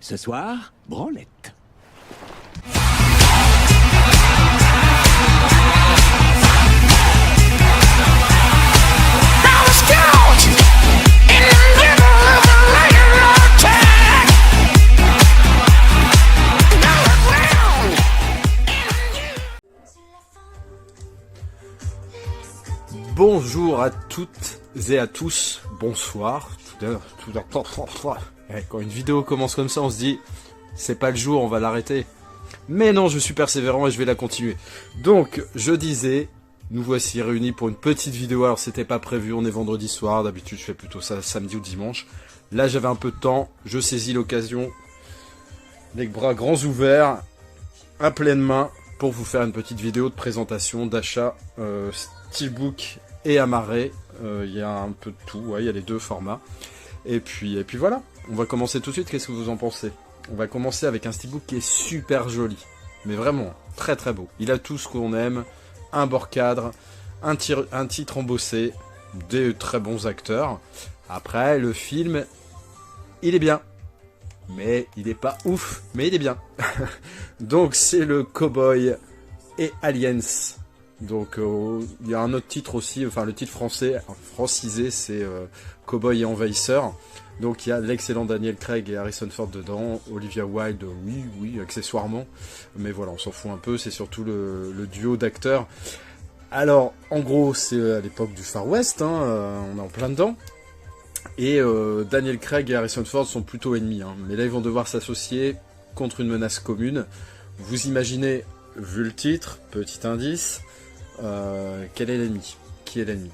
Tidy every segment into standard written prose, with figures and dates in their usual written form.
Ce soir, branlette. Bonjour à toutes et à tous, bonsoir. Quand une vidéo commence comme ça, on se dit, c'est pas le jour, on va l'arrêter. Mais non, je suis persévérant et je vais la continuer. Donc, je disais, nous voici réunis pour une petite vidéo. Alors, c'était pas prévu, on est vendredi soir. D'habitude, je fais plutôt ça samedi ou dimanche. Là, j'avais un peu de temps, je saisis l'occasion, les bras grands ouverts, à pleine main, pour vous faire une petite vidéo de présentation, d'achat, Steelbook et Amarré. Il y a un peu de tout, ouais, il y a les deux formats. Et puis voilà, on va commencer tout de suite, qu'est-ce que vous en pensez? On va commencer avec un Steelbook qui est super joli, mais vraiment très très beau. Il a tout ce qu'on aime, un bord cadre, un titre embossé, des très bons acteurs. Après, le film, il est bien, mais il est pas ouf, mais il est bien. Donc c'est le Cowboy et Aliens. Donc il y a un autre titre aussi, enfin le titre français, francisé, c'est Cowboy et Envahisseur. Donc il y a l'excellent Daniel Craig et Harrison Ford dedans, Olivia Wilde, oui, accessoirement. Mais voilà, on s'en fout un peu, c'est surtout le duo d'acteurs. Alors, en gros, c'est à l'époque du Far West, hein, on est en plein dedans. Et Daniel Craig et Harrison Ford sont plutôt ennemis, hein. Mais là, ils vont devoir s'associer contre une menace commune. Vous imaginez, vu le titre, petit indice, quel est l'ennemi? Qui est l'ennemi?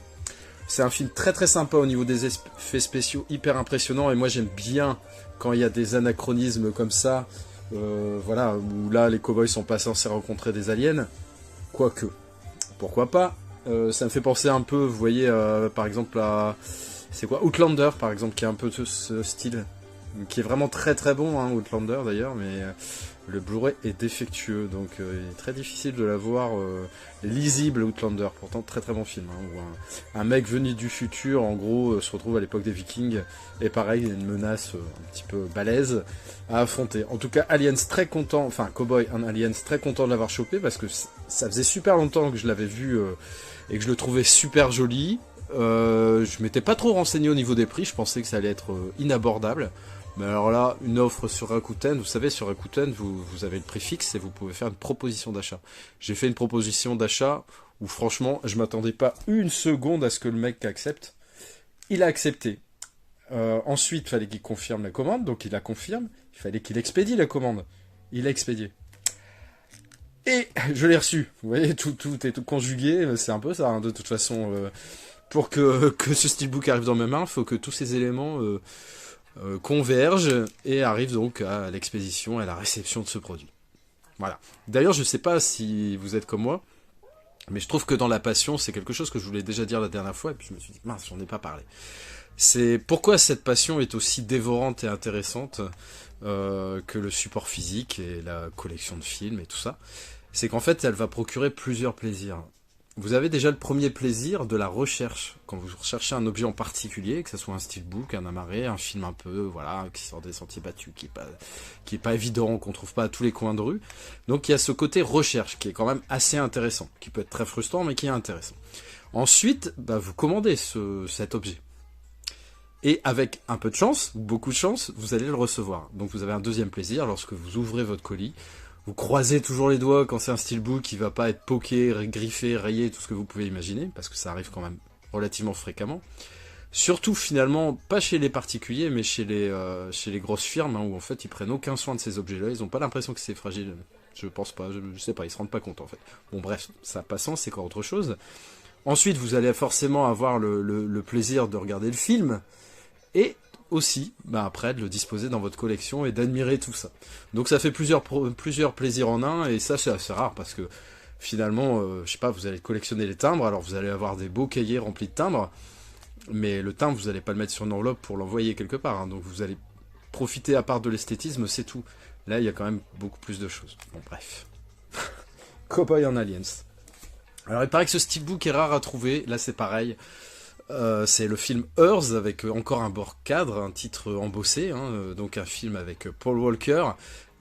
C'est un film très très sympa au niveau des effets spéciaux, hyper impressionnant. Et moi, j'aime bien quand il y a des anachronismes comme ça, voilà, où là, les cowboys sont pas censés rencontrer des aliens. Quoique, pourquoi pas. Ça me fait penser un peu, vous voyez, par exemple, à... C'est quoi? Outlander, par exemple, qui a un peu ce style, qui est vraiment très très bon, hein, Outlander d'ailleurs, mais le Blu-ray est défectueux, donc il est très difficile de l'avoir lisible, Outlander. Pourtant, très très bon film, hein, où un mec venu du futur, en gros, se retrouve à l'époque des Vikings, et pareil, il y a une menace un petit peu balèze à affronter. En tout cas, Aliens très content, enfin Cowboy and Aliens très content de l'avoir chopé, parce que ça faisait super longtemps que je l'avais vu, et que je le trouvais super joli. Je m'étais pas trop renseigné au niveau des prix, je pensais que ça allait être inabordable. Mais alors là, une offre sur Rakuten, vous savez, sur Rakuten, vous avez le prix fixe et vous pouvez faire une proposition d'achat. J'ai fait une proposition d'achat où franchement, je m'attendais pas une seconde à ce que le mec accepte. Il a accepté. Ensuite, il fallait qu'il confirme la commande, donc il la confirme. Il fallait qu'il expédie la commande. Il a expédié. Et je l'ai reçu. Vous voyez, tout est tout conjugué, c'est un peu ça, hein, de toute façon. Pour que ce Steelbook arrive dans mes mains, il faut que tous ces éléments convergent et arrivent donc à l'expédition et à la réception de ce produit. Voilà. D'ailleurs, je ne sais pas si vous êtes comme moi, mais je trouve que dans la passion, c'est quelque chose que je voulais déjà dire la dernière fois, et puis je me suis dit, mince, j'en ai pas parlé. C'est pourquoi cette passion est aussi dévorante et intéressante que le support physique et la collection de films et tout ça. C'est qu'en fait, elle va procurer plusieurs plaisirs. Vous avez déjà le premier plaisir de la recherche. Quand vous recherchez un objet en particulier, que ce soit un steelbook, un amarré, un film un peu, voilà, qui sort des sentiers battus, qui est pas évident, qu'on trouve pas à tous les coins de rue. Donc il y a ce côté recherche qui est quand même assez intéressant, qui peut être très frustrant, mais qui est intéressant. Ensuite, vous commandez cet objet. Et avec un peu de chance, ou beaucoup de chance, vous allez le recevoir. Donc vous avez un deuxième plaisir lorsque vous ouvrez votre colis. Vous croisez toujours les doigts quand c'est un steelbook qui va pas être poké, griffé, rayé, tout ce que vous pouvez imaginer, parce que ça arrive quand même relativement fréquemment. Surtout finalement, pas chez les particuliers, mais chez les grosses firmes, hein, où en fait ils prennent aucun soin de ces objets-là, ils ont pas l'impression que c'est fragile. Je pense pas, je sais pas, ils se rendent pas compte en fait. Bon bref, ça passant, c'est encore autre chose. Ensuite, vous allez forcément avoir le plaisir de regarder le film, et aussi, après, de le disposer dans votre collection et d'admirer tout ça. Donc ça fait plusieurs plaisirs en un, et ça c'est assez rare, parce que finalement, je sais pas, vous allez collectionner les timbres, alors vous allez avoir des beaux cahiers remplis de timbres, mais le timbre, vous n'allez pas le mettre sur une enveloppe pour l'envoyer quelque part, hein, donc vous allez profiter à part de l'esthétisme, c'est tout. Là, il y a quand même beaucoup plus de choses. Bon, bref. Cowboy en Aliens. Alors, il paraît que ce steelbook est rare à trouver, là c'est pareil. C'est le film Hearst avec encore un bord cadre, un titre embossé, hein, donc un film avec Paul Walker,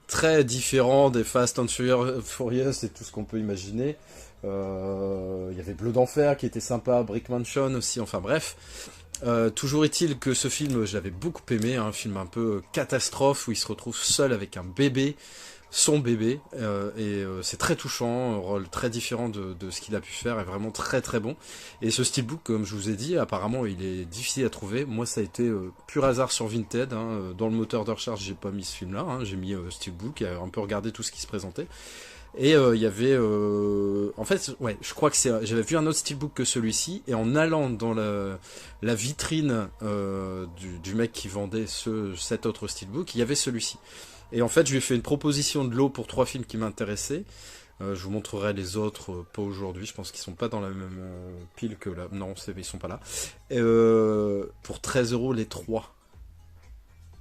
très différent des Fast and Furious et tout ce qu'on peut imaginer. Il y avait Bleu d'Enfer qui était sympa, Brick Mansion aussi, enfin bref. Toujours est-il que ce film, je l'avais beaucoup aimé, hein, un film un peu catastrophe où il se retrouve seul avec un bébé, son bébé, c'est très touchant, un rôle très différent de ce qu'il a pu faire, est vraiment très très bon. Et ce steelbook, comme je vous ai dit, apparemment il est difficile à trouver. Moi ça a été pur hasard sur Vinted, hein. Dans le moteur de recherche j'ai pas mis ce film là, hein. J'ai mis steelbook, un peu regardé tout ce qui se présentait. Et il y avait... en fait, ouais, je crois que j'avais vu un autre steelbook que celui-ci, et en allant dans la vitrine du mec qui vendait cet autre steelbook, il y avait celui-ci. Et en fait, je lui ai fait une proposition de lot pour 3 films qui m'intéressaient. Je vous montrerai les autres, pas aujourd'hui, je pense qu'ils sont pas dans la même pile que là. Non, ils sont pas là. Pour 13 € les 3.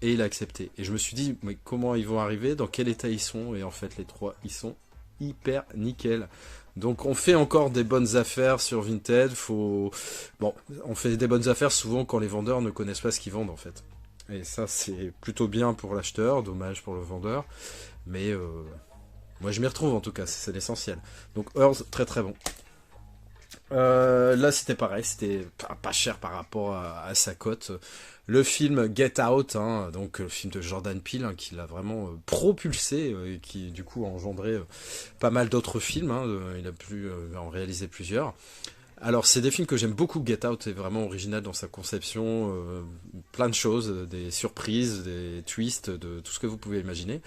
Et il a accepté. Et je me suis dit, mais comment ils vont arriver, dans quel état ils sont? Et en fait, les 3, ils sont hyper nickel. Donc on fait encore des bonnes affaires sur Vinted. Bon, on fait des bonnes affaires souvent quand les vendeurs ne connaissent pas ce qu'ils vendent en fait. Et ça c'est plutôt bien pour l'acheteur, dommage pour le vendeur. Mais moi je m'y retrouve en tout cas, c'est l'essentiel. Donc Hearst, très très bon. Là c'était pareil, c'était pas cher par rapport à sa cote. Le film Get Out, hein, donc le film de Jordan Peele, hein, qui l'a vraiment propulsé, et qui du coup a engendré pas mal d'autres films, hein, il a pu en réaliser plusieurs. Alors c'est des films que j'aime beaucoup. Get Out est vraiment original dans sa conception, plein de choses, des surprises, des twists, de tout ce que vous pouvez imaginer.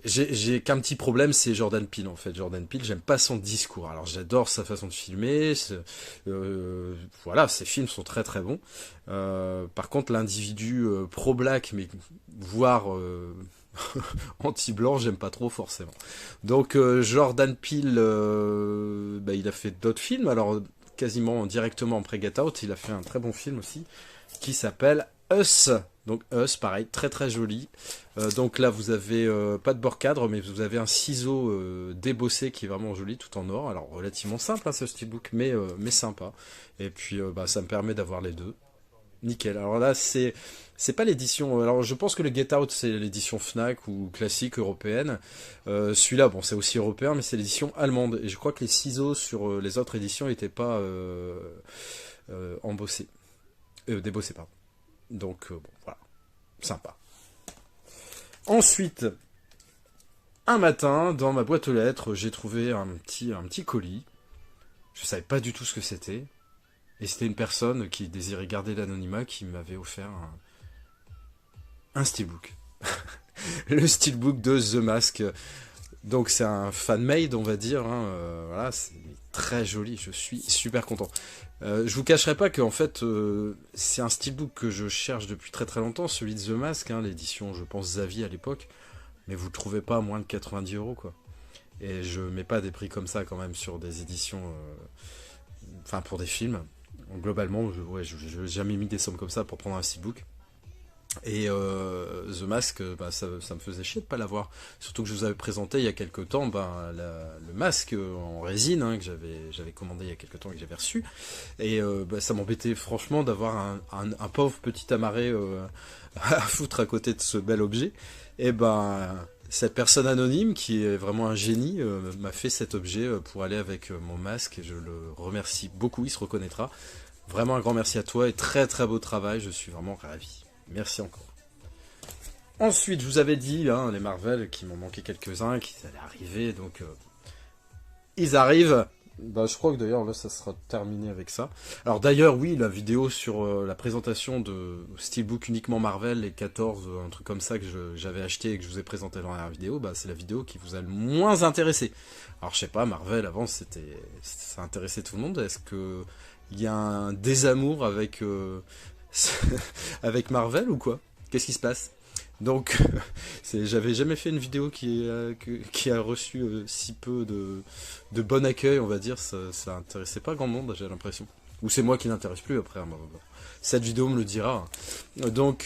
J'ai qu'un petit problème, c'est Jordan Peele en fait. Jordan Peele, j'aime pas son discours. Alors j'adore sa façon de filmer, voilà, ses films sont très très bons. Par contre, l'individu pro-black, mais voire anti-blanc, j'aime pas trop forcément. Donc Jordan Peele, il a fait d'autres films. Alors quasiment directement après Get Out, il a fait un très bon film aussi qui s'appelle Us. Donc Us, pareil, très très joli. Donc là vous avez pas de bord cadre, mais vous avez un ciseau débossé qui est vraiment joli, tout en or. Alors relativement simple hein, ce steelbook, mais sympa. Et puis ça me permet d'avoir les deux. Nickel. Alors là c'est pas l'édition. Alors je pense que le Get Out c'est l'édition Fnac ou classique européenne. Celui-là bon c'est aussi européen, mais c'est l'édition allemande. Et je crois que les ciseaux sur les autres éditions n'étaient pas embossés, débossés pardon. Donc bon voilà, sympa. Ensuite, un matin, dans ma boîte aux lettres, j'ai trouvé un petit colis. Je savais pas du tout ce que c'était. Et c'était une personne qui désirait garder l'anonymat qui m'avait offert un steelbook. Le steelbook de The Mask. Donc c'est un fan-made, on va dire. Hein. Voilà, c'est très joli. Je suis super content. Je vous cacherai pas que en fait, c'est un steelbook que je cherche depuis très très longtemps. Celui de The Mask, hein, l'édition, je pense, Xavier à l'époque. Mais vous le trouvez pas à moins de 90 € quoi. Et je mets pas des prix comme ça quand même sur des éditions... Enfin, pour des films. Globalement, je n'ai jamais mis des sommes comme ça pour prendre un steelbook. Et The Mask, ça me faisait chier de pas l'avoir. Surtout que je vous avais présenté il y a quelques temps le masque en résine hein, que j'avais commandé il y a quelques temps et que j'avais reçu. Et ça m'embêtait franchement d'avoir un pauvre petit amarré à foutre à côté de ce bel objet. Et cette personne anonyme qui est vraiment un génie m'a fait cet objet pour aller avec mon masque et je le remercie beaucoup, il se reconnaîtra. Vraiment un grand merci à toi et très très beau travail, je suis vraiment ravi. Merci encore. Ensuite, je vous avais dit, hein, les Marvel, qui m'ont manqué quelques-uns, qui allaient arriver, donc ils arrivent. Je crois que d'ailleurs là ça sera terminé avec ça. Alors d'ailleurs oui, la vidéo sur la présentation de Steelbook uniquement Marvel, les 14, un truc comme ça que j'avais acheté et que je vous ai présenté dans la vidéo, c'est la vidéo qui vous a le moins intéressé. Alors je sais pas, Marvel avant ça intéressait tout le monde. Est-ce que il y a un désamour avec avec Marvel ou quoi? Qu'est-ce qui se passe? Donc, j'avais jamais fait une vidéo qui a reçu si peu de bon accueil, on va dire. Ça intéressait pas grand monde, j'ai l'impression. Ou c'est moi qui n'intéresse plus après. Cette vidéo me le dira. Donc,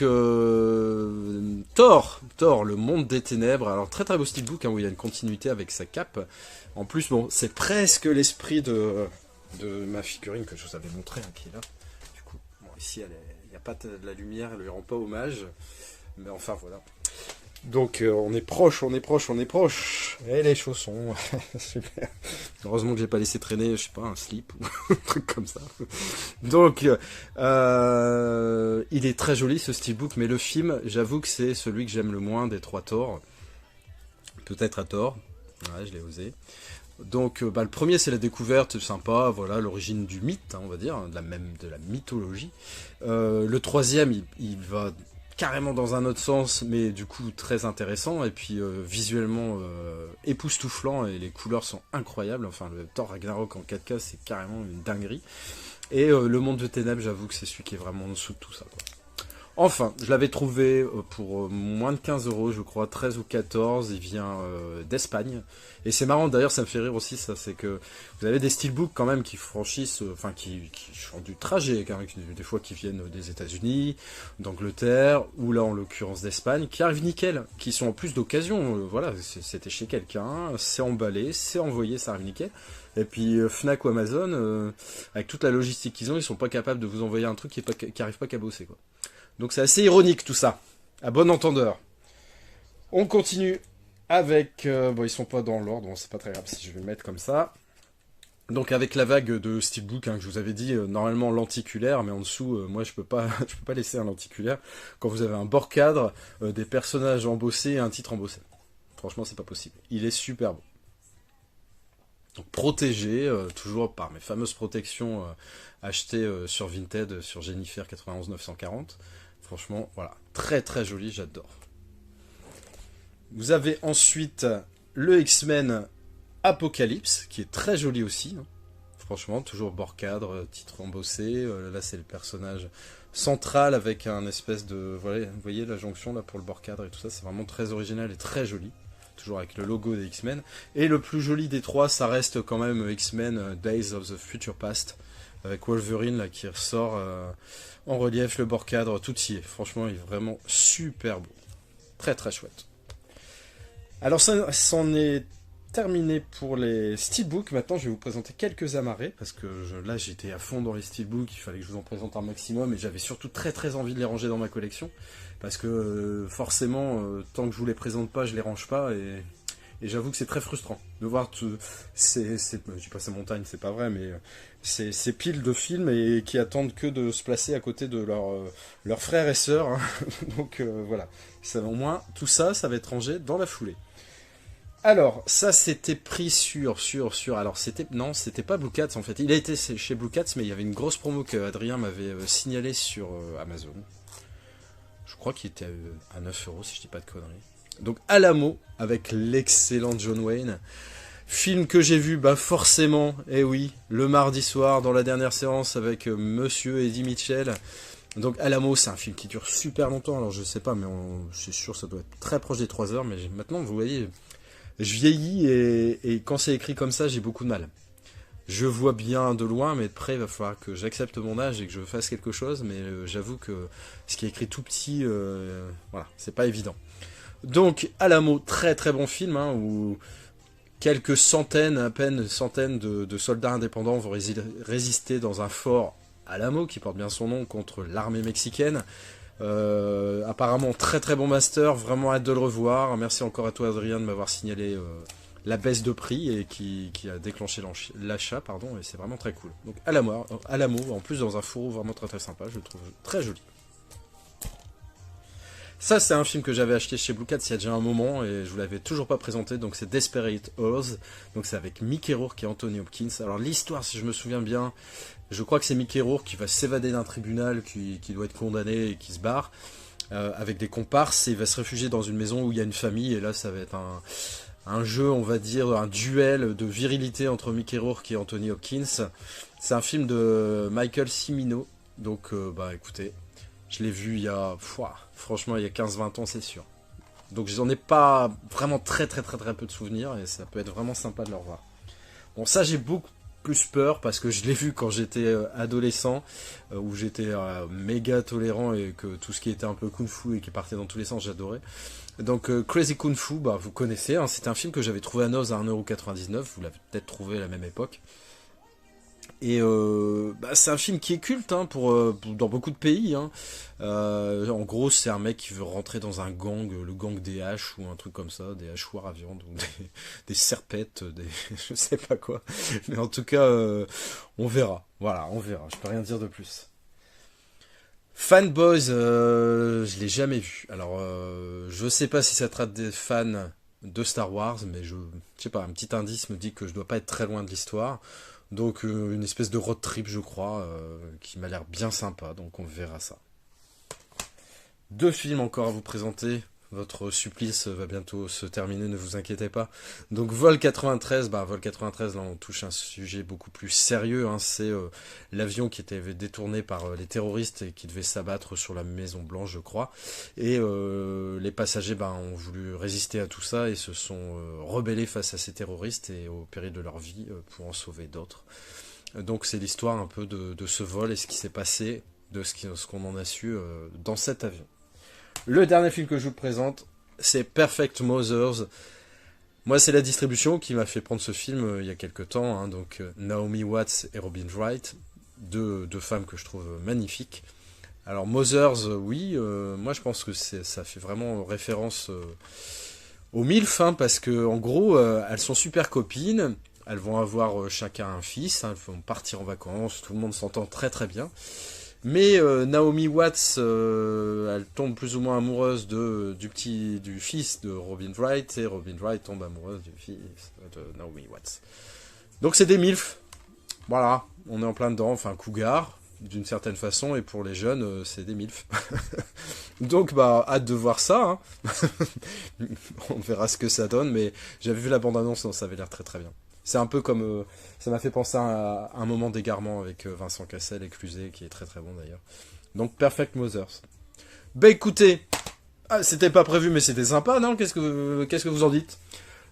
Thor, le monde des ténèbres. Alors, très très beau steelbook, hein, où il y a une continuité avec sa cape. En plus, bon, c'est presque l'esprit de ma figurine que je vous avais montré, hein, qui est là. Du coup, ici, il n'y a pas de la lumière, elle lui rend pas hommage. Mais enfin, voilà. Donc, on est proche, on est proche, on est proche. Et les chaussons, super. Heureusement que j'ai pas laissé traîner, je sais pas, un slip ou un truc comme ça. Donc, il est très joli ce steelbook, mais le film, j'avoue que c'est celui que j'aime le moins des 3 Thor. Peut-être à tort. Ouais, je l'ai osé. Donc, le premier, c'est la découverte, sympa, voilà, l'origine du mythe, hein, on va dire, de la mythologie. Le troisième, il va carrément dans un autre sens, mais du coup très intéressant, et puis visuellement époustouflant, et les couleurs sont incroyables. Enfin, le Thor Ragnarok en 4K, c'est carrément une dinguerie. Et le Monde de Ténèbres, j'avoue que c'est celui qui est vraiment en dessous de tout ça, quoi. Enfin, je l'avais trouvé pour moins de 15 €, je crois, 13 ou 14, il vient d'Espagne. Et c'est marrant, d'ailleurs, ça me fait rire aussi, ça, c'est que vous avez des steelbooks quand même qui franchissent, enfin, qui font du trajet, quand même, des fois qui viennent des États-Unis, d'Angleterre, ou là, en l'occurrence, d'Espagne, qui arrivent nickel, qui sont en plus d'occasion, voilà, c'était chez quelqu'un, c'est emballé, c'est envoyé, ça arrive nickel. Et puis Fnac ou Amazon, avec toute la logistique qu'ils ont, ils sont pas capables de vous envoyer un truc qui arrive pas qu'à bosser, quoi. Donc c'est assez ironique tout ça, à bon entendeur. On continue avec... bon, ils sont pas dans l'ordre, bon, c'est pas très grave si je vais le mettre comme ça. Donc avec la vague de steelbook, hein, que je vous avais dit, normalement lenticulaire, mais en dessous, moi je peux pas laisser un lenticulaire. Quand vous avez un bord cadre, des personnages embossés et un titre embossé. Franchement, c'est pas possible. Il est super beau. Donc protégé, toujours par mes fameuses protections achetées sur Vinted, sur Jennifer 91 940. Franchement, voilà, très très joli, j'adore. Vous avez ensuite le X-Men Apocalypse, qui est très joli aussi. Hein. Franchement, toujours bord cadre, titre embossé. Là, c'est le personnage central avec un espèce de... Voilà, vous voyez la jonction là pour le bord cadre et tout ça, c'est vraiment très original et très joli. Toujours avec le logo des X-Men. Et le plus joli des trois, ça reste quand même X-Men Days of the Future Past, avec Wolverine là, qui ressort en relief, le bord cadre, tout y est. Franchement, il est vraiment super beau. Très très chouette. Alors ça c'en est terminé pour les steelbooks. Maintenant, je vais vous présenter quelques amarrés, parce que là, j'étais à fond dans les steelbooks, il fallait que je vous en présente un maximum, et j'avais surtout très très envie de les ranger dans ma collection, parce que forcément, tant que je vous les présente pas, je les range pas, et j'avoue que c'est très frustrant de voir tout, je dis pas ces montagnes, c'est pas vrai, mais ces piles de films et qui attendent que de se placer à côté de leurs frères et sœurs. Hein. Donc voilà, ça, au moins tout ça, ça va être rangé dans la foulée. Alors, ça c'était pris sur, alors c'était pas Blue Cats en fait, il a été chez Blue Cats, mais il y avait une grosse promo que Adrien m'avait signalé sur Amazon. Je crois qu'il était à 9 € si je dis pas de conneries. Donc Alamo, avec l'excellent John Wayne. Film que j'ai vu, bah forcément, eh oui, le mardi soir, dans la dernière séance, avec Monsieur Eddie Mitchell. Donc Alamo, c'est un film qui dure super longtemps, alors je sais pas, mais je suis sûr que ça doit être très proche des 3 heures, mais maintenant, vous voyez, je vieillis, et quand c'est écrit comme ça, j'ai beaucoup de mal. Je vois bien de loin, mais de près, il va falloir que j'accepte mon âge et que je fasse quelque chose, mais j'avoue que ce qui est écrit tout petit, voilà, c'est pas évident. Donc, Alamo, très très bon film, hein, où quelques centaines, à peine centaines de soldats indépendants vont résister dans un fort Alamo, qui porte bien son nom, contre l'armée mexicaine. Apparemment, très très bon master, vraiment hâte de le revoir. Merci encore à toi Adrien de m'avoir signalé la baisse de prix et qui a déclenché l'achat, pardon, et c'est vraiment très cool. Donc Alamo, en plus dans un fourreau vraiment très très sympa, je le trouve très joli. Ça, c'est un film que j'avais acheté chez Blue Cats il y a déjà un moment et je vous l'avais toujours pas présenté. Donc, c'est Desperate Houses. Donc, c'est avec Mickey Rourke et Anthony Hopkins. Alors, l'histoire, si je me souviens bien, je crois que c'est Mickey Rourke qui va s'évader d'un tribunal, qui doit être condamné et qui se barre avec des comparses. Et il va se réfugier dans une maison où il y a une famille. Et là, ça va être un jeu, on va dire, un duel de virilité entre Mickey Rourke et Anthony Hopkins. C'est un film de Michael Cimino. Donc, bah, écoutez, je l'ai vu il y a... franchement, il y a 15-20 ans, c'est sûr. Donc, j'en ai pas vraiment très peu de souvenirs. Et ça peut être vraiment sympa de le revoir. Bon, ça, j'ai beaucoup plus peur parce que je l'ai vu quand j'étais adolescent, où j'étais méga tolérant et que tout ce qui était un peu kung-fu et qui partait dans tous les sens, j'adorais. Donc Crazy Kung Fu, bah, vous connaissez, hein, c'était un film que j'avais trouvé à Noz à 1,99 €, vous l'avez peut-être trouvé à la même époque. Et c'est un film qui est culte hein, dans beaucoup de pays. Hein. En gros, c'est un mec qui veut rentrer dans un gang, le gang des haches ou un truc comme ça, des hachoirs à viande, ou des serpettes, je sais pas quoi. Mais en tout cas, on verra. Voilà, on verra. Je peux rien dire de plus. Fanboys, je l'ai jamais vu. Alors, je sais pas si ça traite des fans de Star Wars, mais je sais pas, un petit indice me dit que je dois pas être très loin de l'histoire. Donc une espèce de road trip, je crois, qui m'a l'air bien sympa, donc on verra ça. 2 films encore à vous présenter. Votre supplice va bientôt se terminer, ne vous inquiétez pas. Donc Vol 93, Vol 93, là on touche un sujet beaucoup plus sérieux. Hein, c'est l'avion qui était détourné par les terroristes et qui devait s'abattre sur la Maison Blanche, je crois. Et les passagers ont voulu résister à tout ça et se sont rebellés face à ces terroristes et au péril de leur vie pour en sauver d'autres. Donc c'est l'histoire un peu de ce vol et ce qui s'est passé, de ce qu'on en a su dans cet avion. Le dernier film que je vous présente, c'est Perfect Mothers. Moi, c'est la distribution qui m'a fait prendre ce film il y a quelques temps. Hein, donc Naomi Watts et Robin Wright, deux femmes que je trouve magnifiques. Alors Mothers, oui, moi je pense que ça fait vraiment référence aux MILF, hein, parce que en gros, elles sont super copines. Elles vont avoir chacun un fils, hein, elles vont partir en vacances, tout le monde s'entend très très bien. Mais Naomi Watts, elle tombe plus ou moins amoureuse du fils de Robin Wright, et Robin Wright tombe amoureuse du fils de Naomi Watts. Donc c'est des MILF, voilà, on est en plein dedans, enfin cougar, d'une certaine façon, et pour les jeunes, c'est des MILF. Donc hâte de voir ça, hein. On verra ce que ça donne, mais j'avais vu la bande-annonce, ça avait l'air très très bien. C'est un peu comme... ça m'a fait penser à un moment d'égarement avec Vincent Cassel et Cluzet, qui est très très bon d'ailleurs. Donc Perfect Mothers. Écoutez, c'était pas prévu mais c'était sympa, non? Qu'est-ce que vous en dites?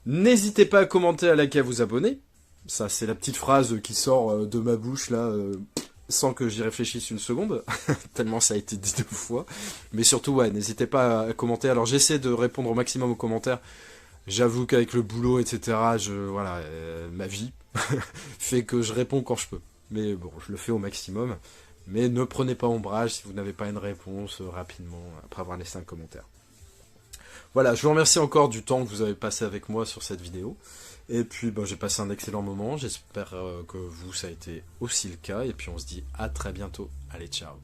N'hésitez pas à commenter, à liker, à vous abonner. Ça c'est la petite phrase qui sort de ma bouche là, sans que j'y réfléchisse une seconde. Tellement ça a été dit 2 fois. Mais surtout, ouais, n'hésitez pas à commenter. Alors j'essaie de répondre au maximum aux commentaires. J'avoue qu'avec le boulot, etc., ma vie fait que je réponds quand je peux. Mais bon, je le fais au maximum. Mais ne prenez pas ombrage si vous n'avez pas une réponse rapidement, après avoir laissé un commentaire. Voilà, je vous remercie encore du temps que vous avez passé avec moi sur cette vidéo. Et puis, j'ai passé un excellent moment. J'espère que vous, ça a été aussi le cas. Et puis, on se dit à très bientôt. Allez, ciao.